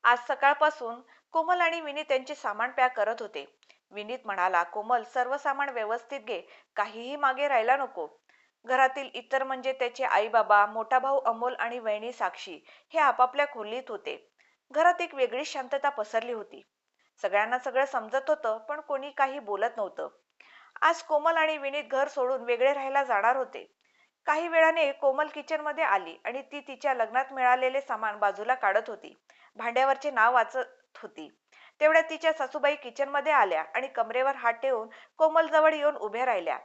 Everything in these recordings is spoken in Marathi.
आज सकाळपासून कोमल आणि विनीत त्यांचे सामान पॅक करत होते. विनीत म्हणाला, कोमल, सर्व सामान व्यवस्थित घे, काहीही मागे राहायला नको. घरातील इतर म्हणजे त्याचे आई बाबा, मोठा भाऊ अमोल आणि वहिनी साक्षी हे आपापल्या खोलीत होते. घरात एक वेगळीच शांतता पसरली होती. सगळ्यांना सगळं समजत होतं, पण कोणी काही बोलत नव्हतं. आज कोमल आणि विनीत घर सोडून वेगळे राहायला जाणार होते. काही वेळाने कोमल किचनमध्ये आली आणि ती तिच्या लग्नात मिळालेले सामान बाजूला काढत होती. भांड्यावरचे नाव वाचत होती. तेवढ्यात तिच्या सासूबाई किचनमध्ये आल्या आणि कमरेवर हात ठेवून कोमल जवळ येऊन उभ्या राहिल्या.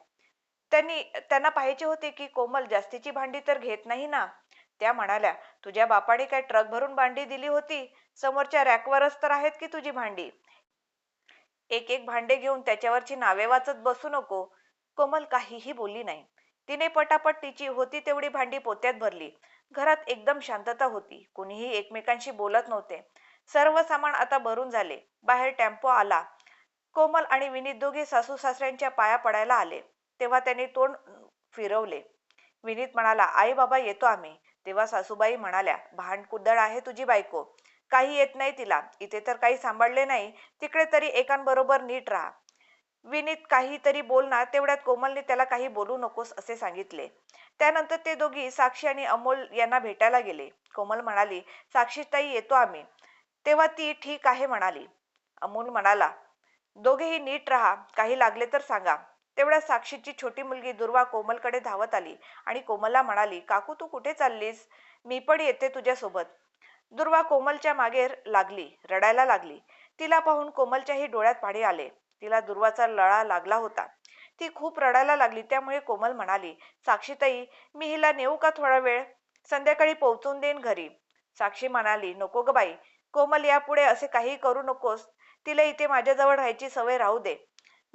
त्यांना पाहायचे होते की कोमल जास्तीची भांडी तर घेत नाही ना. त्या म्हणाल्या, तुझ्या बापाने काय ट्रक भरून भांडी दिली होती? समोरच्या रॅकवरच तर आहेत की तुझी भांडी. एक एक भांडे घेऊन त्याच्यावरची नावे वाचत बसू नको. कोमल काहीही बोलली नाही. तिने पटापट तिची होती तेवढी भांडी पोत्यात भरली. घरात एकदम शांतता होती. कोणीही एकमेकांशी बोलत नव्हते. सर्व सामान आता भरून झाले. बाहेर टेम्पो आला. कोमल आणि विनीत दोघे सासू सासऱ्यांच्या पाया पडायला आले. तेव्हा त्यांनी तोंड फिरवले. विनीत म्हणाला, आई बाबा येतो आम्ही. तेव्हा सासूबाई म्हणाल्या, भांडकुदळ आहे तुझी बायको, काही येत नाही तिला. इथे तर काही सांभाळले नाही, तिकडे तरी एकांबरोबर नीट राहा. विनीत काहीतरी बोलणार तेवढ्यात कोमलने त्याला काही बोलू नकोस असे सांगितले. त्यानंतर ते दोघी साक्षी आणि अमोल यांना भेटायला गेले. कोमल म्हणाली, साक्षीताई येतो आम्ही. तेव्हा ती ठीक आहे म्हणाली. अमोल म्हणाला, दोघेही नीट राहा, काही लागले तर सांगा. तेवढ्या साक्षीची छोटी मुलगी दुर्वा कोमलकडे धावत आली आणि कोमलला म्हणाली, काकू तू कुठे चाललीस? मी पण येते तुझ्यासोबत. दुर्वा कोमलच्या मागे लागली, रडायला लागली. तिला पाहून कोमलच्याही डोळ्यात पाणी आले. तिला दुर्वाचा लळा लागला होता. ती खूप रडायला लागली. त्यामुळे कोमल म्हणाली, साक्षीताई, मी हिला नेऊ का थोडा वेळ? संध्याकाळी पोहोचून देईन घरी. साक्षी म्हणाली, नको ग बाई, कोमल यापुढे असे काही करू नकोस. तिला इथे माझ्याजवळ राहायची सवय राहू दे.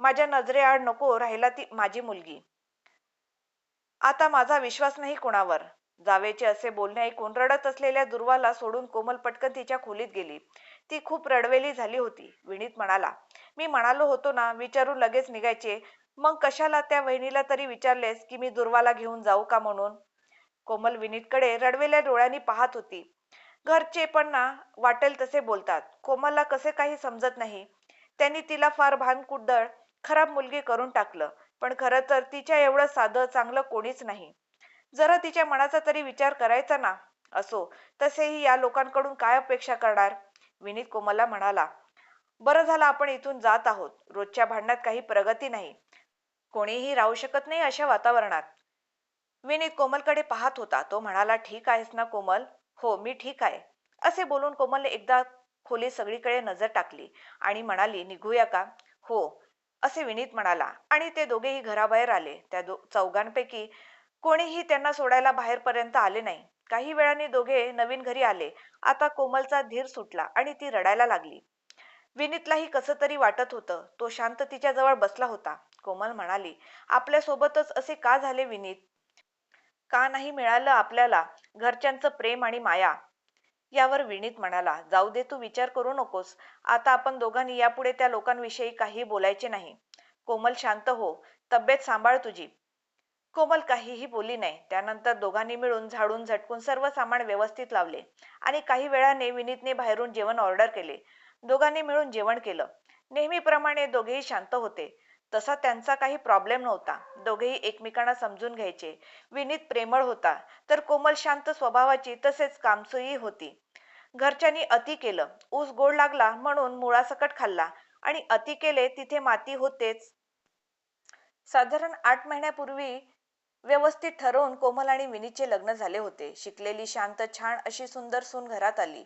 माझ्या नजरेआड नको राहिला ती माझी मुलगी. आता माझा विश्वास नाही कोणावर. जावेचे असे बोलणे ऐकून रडत असलेल्या दुर्वाला सोडून कोमल पटकन तिच्या खोलीत गेली. ती खूप रडवेली झाली होती. विनीत म्हणाला, मी म्हणालो होतो ना, विचारून लगेच निघायचे. मग कशाला त्या वहिनीला तरी विचारलेस की मी दुर्वाला घेऊन जाऊ का म्हणून? कोमल विनीतकडे रडवेल्या डोळ्यांनी पाहत होती. घरचे पण ना वाटेल तसे बोलतात. कोमलला कसे काही समजत नाही. त्यांनी तिला फार भानकुदळ, खराब मुलगी करून टाकलं. पण खरं तर तिच्या एवढं साधं चांगलं कोणीच नाही. जरा तिच्या मनाचा तरी विचार करायचा ना. असो, तसेही या लोकांकडून काय अपेक्षा करणार? विनीत कोमलला म्हणाला, बरं झालं आपण इथून जात आहोत. रोजच्या भांडणात काही प्रगती नाही. कोणीही राहू शकत नाही अशा वातावरणात. विनीत कोमलकडे पाहत होता. तो म्हणाला, ठीक आहेस ना कोमल? हो, मी ठीक आहे. असे बोलून कोमलने एकदा खोलीत सगळीकडे नजर टाकली आणि म्हणाली, निघूया का? हो, असे विनीत म्हणाला आणि ते दोघेही घराबाहेर आले. त्या चौघांपैकी कोणीही त्यांना सोडायला बाहेरपर्यंत आले नाही. काही वेळाने दोघे नवीन घरी आले. आता कोमलचा धीर सुटला आणि ती रडायला लागली. विनीतलाही कसं तरी वाटत होतं. तो शांत तिच्या जवळ बसला होता. कोमल म्हणाली, आपल्या सोबतच असे का झाले विनीत? का नाही मिळालं आपल्याला घरच्यांचं प्रेम आणि माया? यावर विनीत म्हणाला, जाऊ दे, तू विचार करू नकोस. आता आपण दोघांनी यापुढे त्या लोकांविषयी काही बोलायचे नाही. कोमल, शांत हो. तब्येत सांभाळ तुझी. कोमल काहीही बोलली नाही. त्यानंतर दोघांनी मिळून झाडून झटकून सर्व सामान व्यवस्थित लावले आणि काही वेळाने विनीतने बाहेरून जेवण ऑर्डर केले. दोघांनी मिळून जेवण केलं. नेहमीप्रमाणे दोघेही शांत होते. तसा त्यांचा काही प्रॉब्लेम नव्हता. दोघेही एकमेकांना समजून घ्यायचे. विनीत प्रेमळ होता, तर कोमल शांत स्वभावाची तसेच कामसोयी होती. घरच्यांनी अति केलं. ऊस गोड लागला म्हणून मुळासकट खाल्ला आणि अति केले तिथे माती होतेच. साधारण 8 महिन्यापूर्वी व्यवस्थित ठरवून कोमल आणि विनीतचे लग्न झाले होते. शिकलेली, शांत, छान अशी सुंदर सून घरात आली.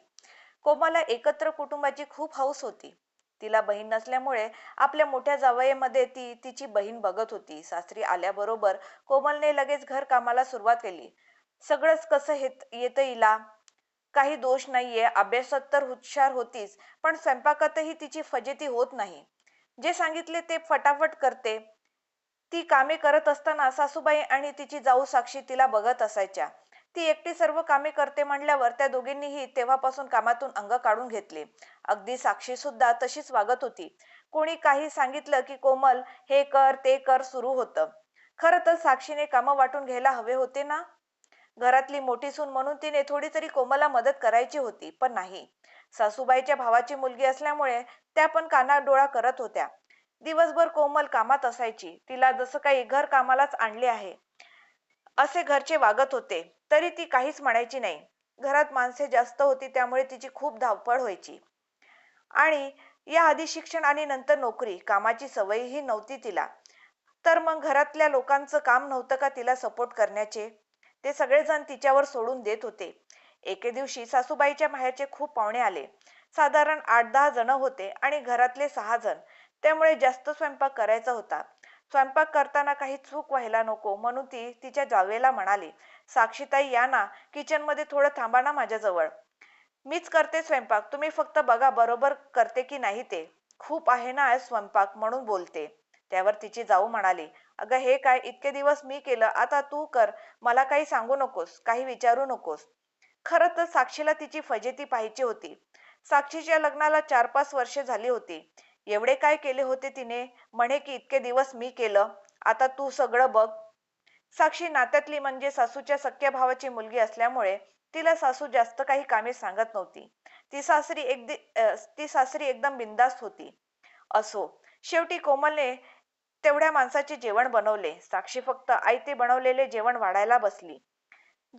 कोमलला एकत्र कुटुंबाची खूप हौस होती. तिला बहीण नसल्यामुळे आपल्या मोठ्या जावयामध्ये ती तिची बहीण बघत होती. सासरी आल्याबरोबर कोमलने लगेच घर कामाला सुरुवात केली. सगळंच कसं येतं हिला. काही दोष नाहीये, अभ्यासात तर हुशार होतीच, पण स्वयंपाकातही तिची फजिती होत नाही. जे सांगितले ते फटाफट करते. ती कामे करत असताना सासूबाई आणि तिची जाऊ साक्षी तिला बघत असायच्या. ती एकटी सर्व कामे करते म्हणल्यावर त्या दोघींनीही तेव्हापासून कामातून अंग काढून घेतले. अगदी साक्षी सुद्धा तशीच वागत होती. कोणी काही सांगितलं की कोमल हे कर ते कर सुरू होतं. खरं तर साक्षीने कामं वाटून घ्यायला हवे होते ना. घरातली मोठी सून म्हणून तिने थोडी तरी कोमलला मदत करायची होती, पण नाही. सासूबाईच्या भावाची मुलगी असल्यामुळे त्या पण कानाडोळा करत होत्या. दिवसभर कोमल कामात असायची. तिला जसं काही घर कामालाच आणले आहे असे घरचे वागत होते, तरी ती काहीच म्हणायची नाही. घरात माणसे जास्त होती त्यामुळे तिची खूप धावपळ व्हायची. आणि या आधी शिक्षण आणि नंतर नोकरी, कामाची सवयही नव्हती तिला. तर मग घरातल्या लोकांचं काम नव्हतं का तिला सपोर्ट करण्याचे? ते सगळेजण तिच्यावर सोडून देत होते. एके दिवशी सासूबाईच्या माहेरचे खूप पाहुणे आले. साधारण 8-10 जण होते आणि घरातले 6 जण. त्यामुळे जास्त स्वयंपाक करायचा होता. स्वयंपाक करताना काही चूक व्हायला नको म्हणून ती तिच्या जावेला म्हणाली, साक्षीताई या ना, किचनमध्ये थोडं थांबा ना माझ्याजवळ. मीच करते स्वयंपाक, तुम्ही फक्त बघा बरोबर करते की नाही ते. खूप आहे ना आज स्वयंपाक म्हणून बोलते. त्यावर तिची जाऊ म्हणाली, अगं हे काय, इतके दिवस मी केलं, आता तू कर. मला काही सांगू नकोस, काही विचारू नकोस. खरं तर साक्षीला तिची फजिती पाहायची होती. साक्षीच्या लग्नाला 4-5 वर्षे झाली होती. एवढे काय केले होते तिने? म्हणे की इतके दिवस मी केलं, आता तू सगळं बघ. साक्षी नात्यातली म्हणजे सासूच्या सख्या भावाची मुलगी असल्यामुळे तिला सासू जास्त काही कामे सांगत नव्हती. ती सासरी एकदम बिनधास्त होती. असो, शेवटी कोमलने तेवढ्या माणसाचे जेवण बनवले. साक्षी फक्त आयते बनवलेले जेवण वाढायला बसली.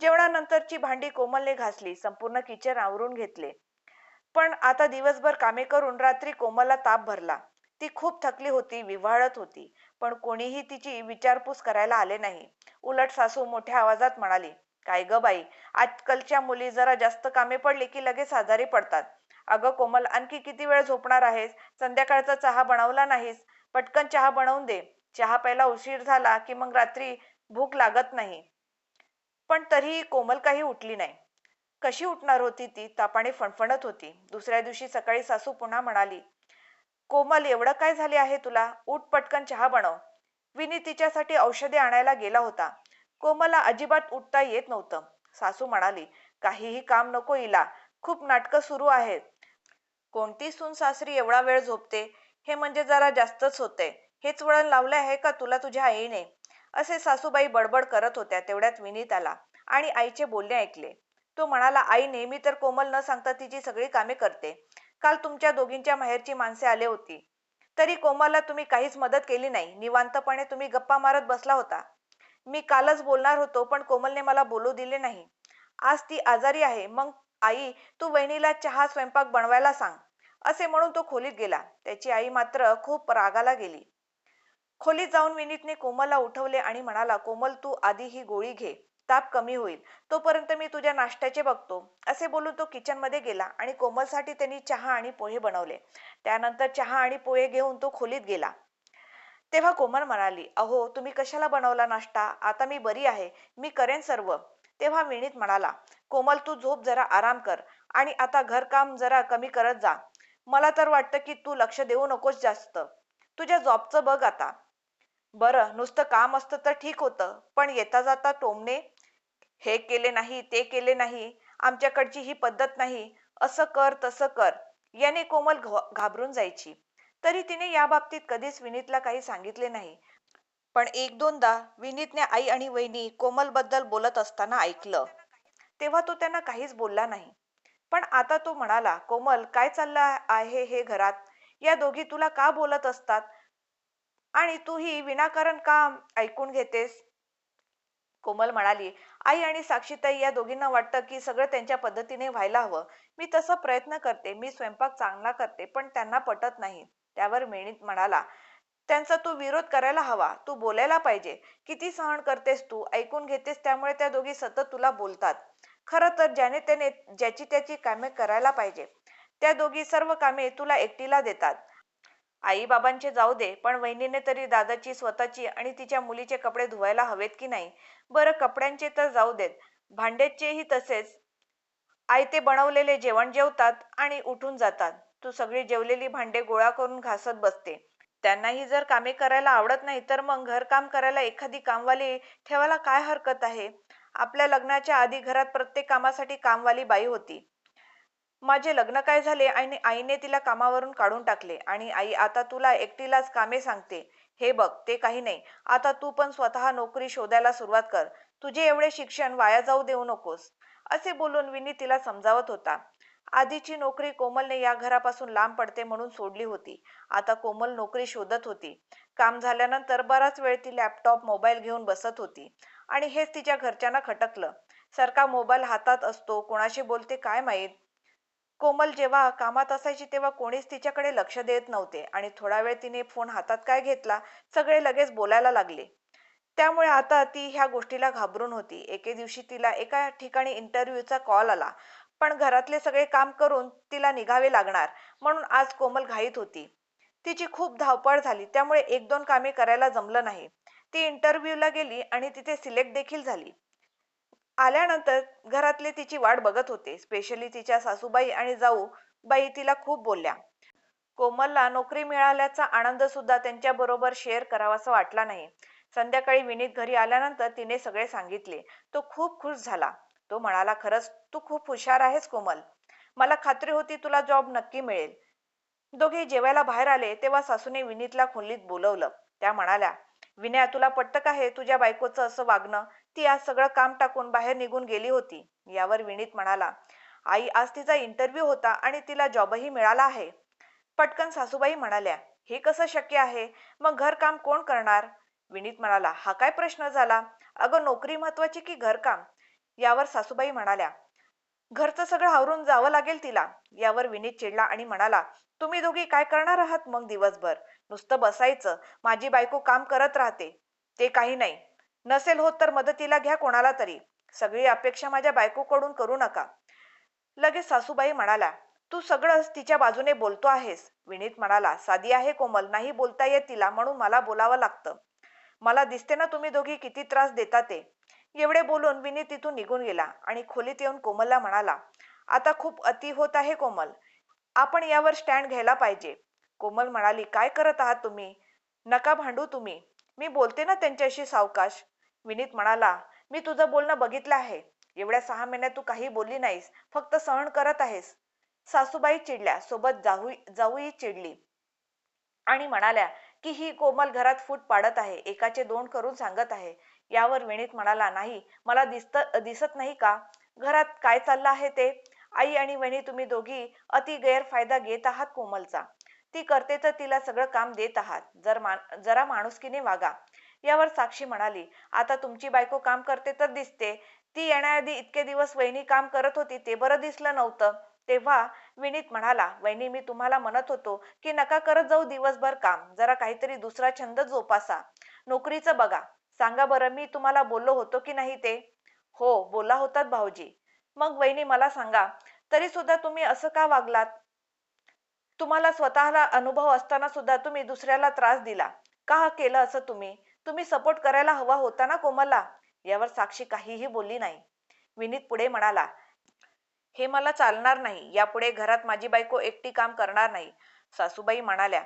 जेवणानंतरची भांडी कोमलने घासली, संपूर्ण किचन आवरून घेतले. पण आता दिवसभर कामे करून रात्री कोमलला ताप भरला. ती खूप थकली होती, विव्हाळत होती. पण कोणीही तिची विचारपूस करायला आले नाही. उलट सासू मोठ्या आवाजात म्हणाली, काय ग बाई, आजकालच्या मुली जरा जास्त कामे पडली की लगेच आजारी पडतात. अगं कोमल, आणखी किती वेळ झोपणार आहेस? संध्याकाळचा चहा बनवला नाहीस? पटकन चहा बनवून दे. चहा प्यायला उशीर झाला की मग रात्री भूक लागत नाही. पण तरीही कोमल काही उठली नाही. कशी उठणार होती ती? तापाने फणफणत होती. दुसऱ्या दिवशी सकाळी सासू पुन्हा म्हणाली, कोमल एवढं काय झाले आहे तुला? उठ पटकन चहा बनव. विनी तिच्यासाठी औषधे आणायला गेला होता. कोमलला अजिबात उठता येत नव्हतं. सासू म्हणाली, काहीही काम नको हिला, खूप नाटकं सुरू आहेत. कोणती सून सासरी एवढा वेळ झोपते? हे म्हणजे जरा जास्तच होते. हेच वळण लावले आहे का तुला तुझ्या आईने? असे सासूबाई बडबड करत होत्या. तेवढ्यात विनीत आला आणि आईचे बोलणे ऐकले. तो म्हणाला, आई नेहमी तर कोमल न सांगता तिची सगळी कामे करते. काल तुमच्या दोघींच्या माहेरची माणसे आले होती, तरी कोमलला तुम्ही काहीच मदत केली नाही. निवांतपणे तुम्ही गप्पा मारत बसला होता. मी कालच बोलणार होतो पण कोमलने मला बोलू दिले नाही. आज ती आजारी आहे. मग आई, तू वहिनीला चहा स्वयंपाक बनवायला सांग. असे म्हणून तो खोलीत गेला. त्याची आई मात्र खूप रागाला गेली. खोलीत जाऊन विनीतने कोमलला उठवले आणि म्हणाला, कोमल तू आधी ही गोळी घे, ताप कमी होईल. तोपर्यंत मी तुझ्या नाश्त्याचे बघतो. असे बोलून तो किचनमध्ये गेला आणि कोमलसाठी त्यांनी चहा आणि पोहे बनवले. त्यानंतर चहा आणि पोहे घेऊन तो खोलीत गेला. तेव्हा कोमल म्हणाली, अहो तुम्ही कशाला बनवला नाश्ता? आता मी बरी आहे, मी करेन सर्व. तेव्हा विनीत म्हणाला, कोमल तू झोप, जरा आराम कर आणि आता घरकाम जरा कमी करत जा. मला तर वाटतं की तू लक्ष देऊ नकोस जास्त. तुझ्या जॉबचं बघ आता. बरं, नुसतं काम असतं तर ठीक होतं, पण येता जाता टोमणे, हे केले नाही, ते केले नाही, आमच्याकडची ही पद्धत नाही, असं कर तसं कर, याने कोमल घाबरून जायची. तरी तिने याबाबतीत कधीच विनीतला काही सांगितले नाही. पण एक दोनदा विनीतने आई आणि वहिनी कोमलबद्दल बोलत असताना ऐकलं. तेव्हा तो त्यांना काहीच बोलला नाही. पण आता तो म्हणाला, कोमल काय चाललं आहे हे घरात? या दोघी तुला का बोलत असतात आणि तू ही विनाकारण का ऐकून घेतेस? कोमल म्हणाली, आई आणि साक्षीताई या दोघींना वाटतं की सगळं त्यांच्या पद्धतीने व्हायला हवं. मी तसा प्रयत्न करते, मी स्वयंपाक चांगला करते, पण त्यांना पटत नाही. त्यावर विनीत म्हणाला, त्यांचा तू विरोध करायला हवा, तू बोलायला पाहिजे. किती सहन करतेस तू, ऐकून घेतेस, त्यामुळे त्या दोघी सतत तुला बोलतात. खरं तर ज्याने त्याने ज्याची त्याची कामे करायला पाहिजे. त्या दोघी सर्व कामे तुला एकटीला देतात. आई बाबांचे जाऊ दे, पण वहिनीने तरी दादाची, स्वतःची आणि तिच्या मुलीचे कपडे धुवायला हवेत की नाही? बरं, कपड्यांचे तर जाऊ देत, भांड्याचेही तसेच. आयते बनवलेले जेवण जेवतात आणि उठून जातात. तू सगळी जेवलेली भांडे गोळा करून घासत बसते. त्यांनाही जर कामे करायला आवडत नाही तर मग घरकाम करायला एखादी कामवाली ठेवायला काय हरकत आहे? आपल्या लग्नाच्या आधी घरात प्रत्येक कामासाठी कामवाली बाई होती. माझे लग्न काय झाले आणि आईने तिला कामावरून काढून टाकले आणि आई आता तुला एकटीलाच कामे सांगते. हे बघ, ते काही नाही. आता तू पण स्वतः नोकरी शोधायला सुरुवात कर. तुझे एवढे शिक्षण वाया जाऊ देऊ नकोस. असे बोलून विनी तिला समजावत होता. आधीची नोकरी कोमलने या घरापासून लांब पडते म्हणून सोडली होती. आता कोमल नोकरी शोधत होती. काम झाल्यानंतर बराच वेळ ती लॅपटॉप, मोबाईल घेऊन बसत होती आणि हेच तिच्या घरच्यांना खटकलं. सारखा मोबाईल हातात असतो, कोणाशी बोलते काय माहीत. कोमल जेव्हा कामात असायची तेव्हा कोणीच तिच्याकडे लक्ष देत नव्हते आणि थोडा वेळ तिने फोन हातात काय घेतला, सगळे लगेच बोलायला लागले. त्यामुळे आता ती ह्या गोष्टीला घाबरून होती. एके दिवशी तिला एका ठिकाणी इंटरव्ह्यूचा कॉल आला, पण घरातले सगळे काम करून तिला निघावे लागणार म्हणून आज कोमल घाईत होती. तिची खूप धावपळ झाली, त्यामुळे एक दोन कामे करायला जमलं नाही. ती इंटरव्ह्यूला गेली आणि तिथे सिलेक्ट देखील झाली. आल्यानंतर घरातले तिची वाट बघत होते. स्पेशली तिच्या सासूबाई आणि जाऊ बाई तिला खूप बोलल्या. कोमलला नोकरी मिळाल्याचा आनंद सुद्धा त्यांच्या बरोबर शेअर करावासा वाटला नाही. संध्याकाळी विनीत घरी आल्यानंतर तिने सगळे सांगितले. तो खूप खुश झाला. तो म्हणाला, खरंच तू खूप हुशार आहेस कोमल. मला खात्री होती तुला जॉब नक्की मिळेल. दोघे जेवायला बाहेर आले तेव्हा सासूने विनीतला खोलीत बोलवलं. त्या म्हणाल्या, विनया, तुला पटतं का हे तुझ्या बायकोचं असं वागणं? ती आज सगळं काम टाकून बाहेर निघून गेली होती. यावर विनीत म्हणाला, आई, आज तिचा इंटरव्ह्यू होता आणि तिला जॉबही मिळाला आहे. पटकन सासूबाई म्हणाल्या, हे कसं शक्य आहे? मग घरकाम कोण करणार? विनीत म्हणाला, हा काय प्रश्न झाला? अगं, नोकरी महत्वाची की घरकाम? यावर सासूबाई म्हणाल्या, घरचं सगळं आवरून जावं लागेल तिला. यावर विनीत चिडला आणि म्हणाला, तुम्ही दोघी काय करणार आहात मग दिवसभर? नुसतं बसायचं. माझी बायको काम करत राहते. ते काही नाही. नसेल होत तर मदतीला घ्या कोणाला तरी. सगळी अपेक्षा माझ्या बायकोकडून करू नका. लगेच सासूबाई म्हणाला, तू सगळंच तिच्या बाजूने बोलतो आहेस. विनीत म्हणाला, साधी आहे कोमल, नाही बोलता येत तिला म्हणून मला बोलावं लागतं. मला दिसते ना तुम्ही दोघी किती त्रास देता ते. एवढे बोलून विनीत तिथून निघून गेला आणि खोलीत येऊन कोमलला म्हणाला, आता खूप अति होत आहे कोमल. आपण यावर स्टँड घ्यायला पाहिजे. कोमल म्हणाली, काय करत आहात तुम्ही? नका भांडू तुम्ही. मी बोलते ना त्यांच्याशी सावकाश. विनीत म्हणाला, मी तुझं बोलणं बघितलं आहे. एवढ्या 6 महिन्यात तू काही बोलली नाहीस, फक्त सहन करत आहेस. सासूबाई चिडल्या, सोबत जाऊही चिडली आणि म्हणाल्या की ही कोमल घरात फूट पाडत आहे, एकाचे दोन करून सांगत आहे. यावर विनीत म्हणाला, नाही, मला दिसत नाही का घरात काय चाललं आहे ते? आई आणि वहिनी, तुम्ही दोघी अति गैरफायदा घेत आहात कोमलचा. ती करते तर तिला सगळं काम देत आहात. जरा माणुसकीने वागा. यावर साक्षी म्हणाली, आता तुमची बायको काम करते तर दिसते. ती येण्याआधी इतके दिवस वहिनी काम करत होती ते बरं दिसलं नव्हतं. तेव्हा विनीत म्हणाला, वहिनी, मी तुम्हाला म्हणत होतो की नका करत जाऊ दिवसभर काम. जरा काहीतरी दुसरा छंद जोपासा. नोकरीचं बघा. सांगा बरं, मी तुम्हाला बोललो होतो की नाही ते? हो, बोला होतात भाऊजी. मग वहिनी, मला सांगा, तरी सुद्धा तुम्ही असं का वागलात? तुम्हाला स्वतःला अनुभव असताना सुद्धा तुम्ही दुसऱ्याला त्रास दिला. का केलं असं तुम्ही? तुम्ही सपोर्ट करायला हवा होता ना कोमलला. यावर साक्षी काहीही बोलली नाही. विनीत पुढे म्हणाला, हे मला चालणार नाही. यापुढे घरात माझी बायको एकटी काम करणार नाही. सासूबाई म्हणाल्या,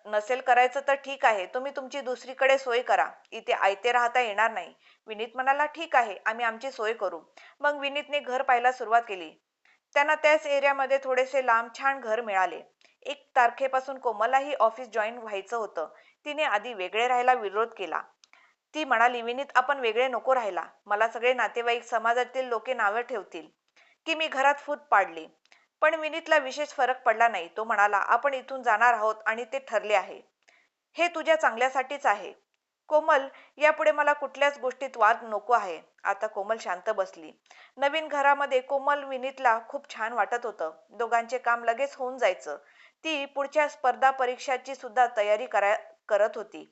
नसेल करायचं तर ठीक आहे, तुम्ही तुमची दुसरीकडे सोय करा. इथे आयते राहता येणार नाही. विनीत म्हणाला, ठीक आहे, आम्ही आमची सोय करू. मग विनीतने घर पाहायला सुरुवात केली. त्यांना त्याच एरियामध्ये थोडेसे लांब छान घर मिळाले. 1 तारखेपासून कोमललाही ऑफिस जॉईन व्हायचं होतं. तिने आधी वेगळे राहायला विरोध केला. ती म्हणाली, विनीत, आपण वेगळे नको राहायला. मला सगळे नातेवाईक, समाजातील लोके नावं ठेवतील की मी घरात फूट पाडली. पण विनीतला विशेष फरक पडला नाही. तो म्हणाला, आपण इथून जाणार आहोत आणि ते ठरले आहे. हे तुझ्या चांगल्यासाठीच आहे. कोमल, यापुढे मला कुठल्याच गोष्टीत वाद नको आहे. आता कोमल शांत बसली. नवीन घरामध्ये कोमल विनीतला खूप छान वाटत होतं. दोघांचे काम लगेच होऊन जायचं. ती पुढच्या स्पर्धा परीक्षाची सुद्धा तयारी करत होती.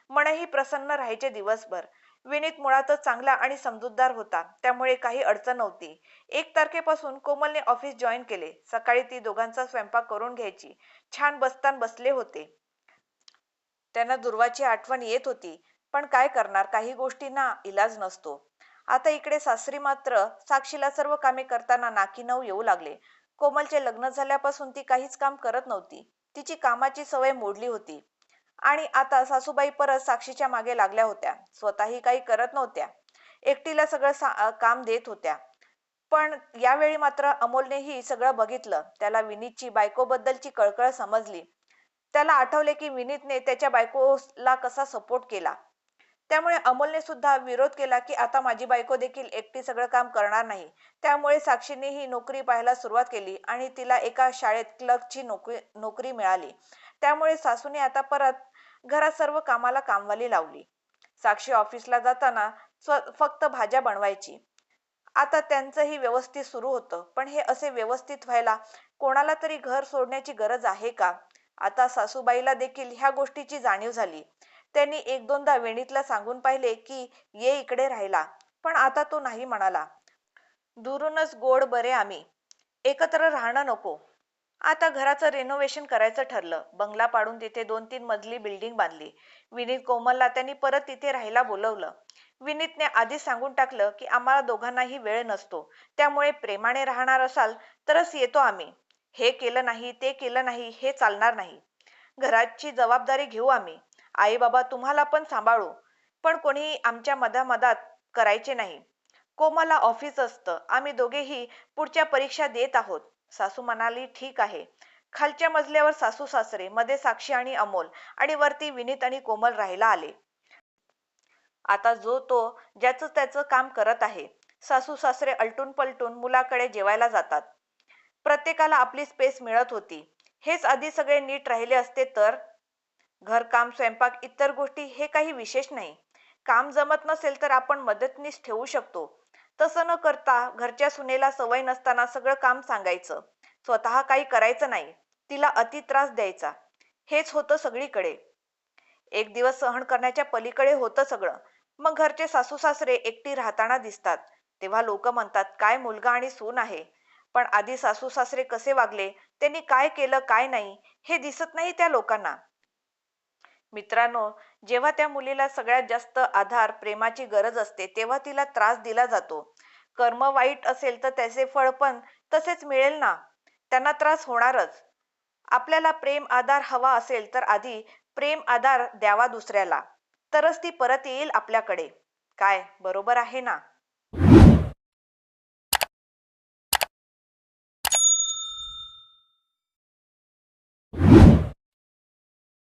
मनही प्रसन्न राहायचे दिवसभर. विनीत मुळातच चांगला आणि समजूतदार होता, त्यामुळे काही अडचण नव्हती. 1 तारखेपासून कोमलने ऑफिस जॉईन केले. सकाळी ती दोघांचा स्वयंपाक करून घ्यायची. छान बस्तान बसले होते. त्यांना दुर्वाची आठवण येत होती. पण काय करणार, काही गोष्टींना इलाज नसतो. आता इकडे सासरी मात्र साक्षीला सर्व कामे करताना नाकी नऊ येऊ लागले. कोमलचे लग्न झाल्यापासून ती काहीच काम करत नव्हती. तिची कामाची सवय मोडली होती. आणि आता सासूबाई परत साक्षीच्या मागे लागल्या होत्या. स्वतःही काही करत नव्हत्या. एकटीला सगळं काम देत होत्या. पण यावेळी मात्र अमोलनेही सगळं बघितलं. त्याला विनीतची बायकोबद्दलची कळकळ समजली. त्याला आठवले की विनीतने त्याच्या बायकोला कसा सपोर्ट केला. त्यामुळे अमोलने सुद्धा विरोध केला की आता माझी बायको देखील एकटी सगळं काम करणार नाही. त्यामुळे साक्षीने ही नोकरी पाहायला सुरुवात केली आणि तिला एका शाळेत क्लर्कची नोकरी नोकरी मिळाली. त्यामुळे सासूने आता परत घरात सर्व कामाला कामवाली लावली. साक्षी ऑफिसला जाताना फक्त भाज्या बनवायची. आता त्यांचंही व्यवस्थित सुरू होतं. पण हे असे व्यवस्थित व्हायला कोणाला तरी घर सोडण्याची गरज आहे का? आता सासूबाईला देखील ह्या गोष्टीची जाणीव झाली. त्यांनी एक दोनदा वेणीतला सांगून पाहिले की ये इकडे राहायला, पण आता तो नाही म्हणाला. दुरूनच गोड बरे आम्ही, एकत्र राहणं नको. आता घराचं रेनोव्हेशन करायचं ठरलं. बंगला पाडून तिथे 2-3 मजली बिल्डिंग बांधली. विनीत कोमलला त्यांनी परत तिथे राहायला बोलवलं. विनीतने आधीच सांगून टाकलं की आम्हाला दोघांनाही वेळ नसतो. त्यामुळे प्रेमाने राहणार असाल तरच येतो आम्ही. हे केलं नाही, ते केलं नाही हे चालणार नाही. घराची जबाबदारी घेऊ आम्ही. आई बाबा तुम्हाला पण सांभाळू. पण कोणीही आमच्या मधामधात करायचे नाही. कोमलला ऑफिस असतं. आम्ही दोघेही पुढच्या परीक्षा देत आहोत. सासू म्हणाली ठीक आहे. खालच्या मजल्यावर सासू सासरे, मध्ये साक्षी आणि अमोल आणि वरती विनीत आणि कोमल राहायला आले. आता जो तो ज्याचं त्याचं काम करत आहे. सासू सासरे अलटून पलटून मुलाकडे जेवायला जातात. प्रत्येकाला आपली स्पेस मिळत होती. हेच आधी सगळे नीट राहिले असते तर. घरकाम, स्वयंपाक, इतर गोष्टी हे काही विशेष नाही. काम जमत नसेल तर आपण मदतनीस ठेवू शकतो. तसं न करता घरच्या सुनेला सवय नसताना सगळं काम सांगायचं. स्वतः काही करायचं नाही. तिला अति त्रास द्यायचा. हेच होतं सगळीकडे. एक दिवस सहन करण्याच्या पलीकडे होतं सगळं. मग घरचे सासू सासरे एकटी राहताना दिसतात. तेव्हा लोक म्हणतात काय मुलगा आणि सून आहे. पण आधी सासू सासरे कसे वागले, त्यांनी काय केलं काय नाही हे दिसत नाही त्या लोकांना. मित्रांनो, जेव्हा त्या मुलीला सगळ्यात जास्त आधार, प्रेमाची गरज असते तेव्हा तिला त्रास दिला जातो. कर्म वाईट असेल तर त्याचे फळ पण तसेच मिळेल ना. त्यांना त्रास होणारच. आपल्याला प्रेम आधार हवा असेल तर आधी प्रेम आधार द्यावा दुसऱ्याला, तरच ती परत येईल आपल्याकडे. काय बरोबर आहे ना?